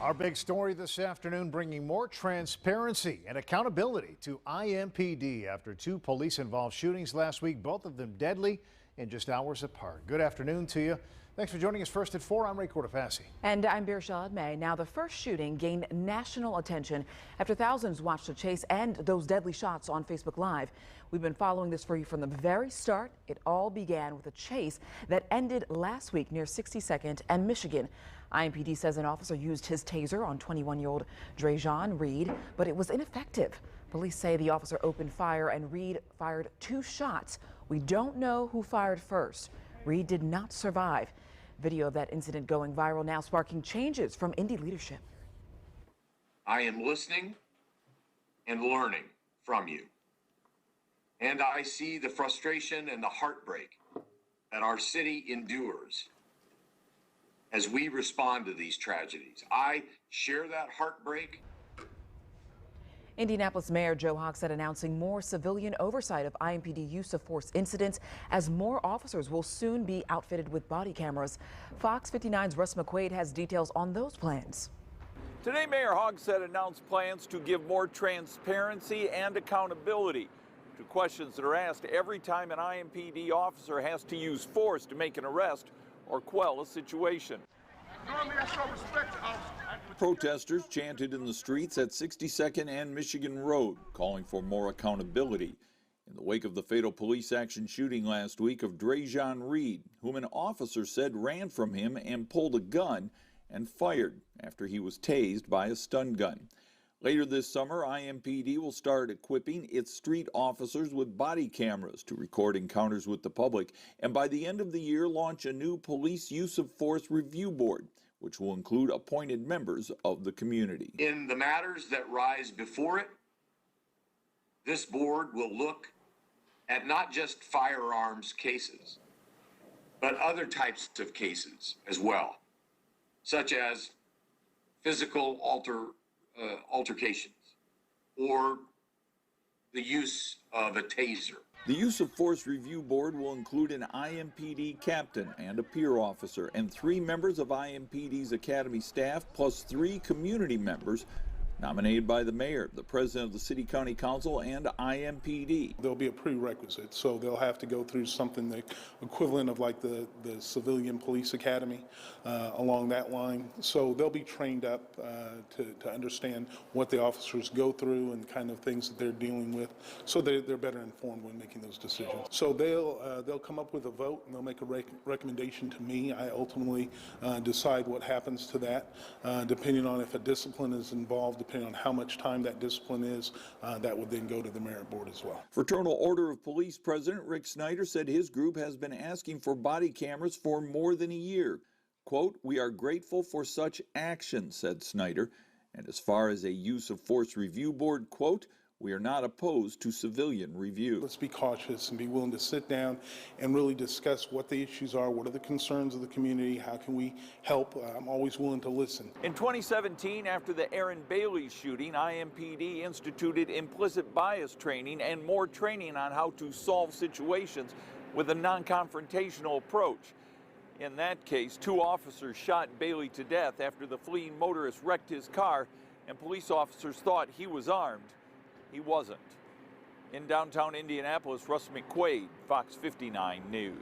Our big story this afternoon, bringing more transparency and accountability to IMPD after two police-involved shootings last week, both of them deadly and just hours apart. Good afternoon to you. Thanks for joining us. First at 4, I'm Ray Cortefassi. And I'm Birshad May. Now, the first shooting gained national attention after thousands watched the chase and those deadly shots on Facebook Live. We've been following this for you from the very start. It all began with a chase that ended last week near 62nd and Michigan. IMPD says an officer used his taser on 21-year-old Drejon Reed, but it was ineffective. Police say the officer opened fire and Reed fired 2 shots. We don't know who fired first. Reed did not survive. Video of that incident going viral now, sparking changes from Indy leadership. I am listening and learning from you. And I see the frustration and the heartbreak that our city endures as we respond to these tragedies. I share that heartbreak. Indianapolis Mayor Joe Hogsett announcing more civilian oversight of IMPD use of force incidents as more officers will soon be outfitted with body cameras. Fox 59's Russ McQuaid has details on those plans. Today, Mayor Hogsett announced plans to give more transparency and accountability to questions that are asked every time an IMPD officer has to use force to make an arrest or quell a situation. Normally, I show respect to officers. Protesters chanted in the streets at 62nd and Michigan Road, calling for more accountability in the wake of the fatal police action shooting last week of Drejon Reed, whom an officer said ran from him and pulled a gun and fired after he was tased by a stun gun. Later this summer, IMPD will start equipping its street officers with body cameras to record encounters with the public, and by the end of the year launch a new police use of force review board, which will include appointed members of the community. In the matters that rise before it, this board will look at not just firearms cases, but other types of cases as well, such as physical altercations or the use of a taser. The Use of Force Review Board will include an IMPD captain and a peer officer and 3 members of IMPD's academy staff, plus 3 community members nominated by the mayor, the president of the City County Council, and IMPD. There'll be a prerequisite, so they'll have to go through something the equivalent of like the civilian police academy along that line. So they'll be trained up to understand what the officers go through and kind of things that they're dealing with, so they're better informed when making those decisions. So they'll come up with a vote and they'll make a recommendation to me. I ultimately decide what happens to that, depending on if a discipline is involved. Depending on how much time that discipline is, that would then go to the merit board as well. Fraternal Order of Police President Rick Snyder said his group has been asking for body cameras for more than a year. Quote, "We are grateful for such action," said Snyder. And as far as a use of force review board, quote, "We are not opposed to civilian review." Let's be cautious and be willing to sit down and really discuss what the issues are, what are the concerns of the community, how can we help. I'm always willing to listen. In 2017, after the Aaron Bailey shooting, IMPD instituted implicit bias training and more training on how to solve situations with a non-confrontational approach. In that case, 2 officers shot Bailey to death after the fleeing motorist wrecked his car, and police officers thought he was armed. He wasn't. In downtown Indianapolis, Russ McQuaid, Fox 59 News.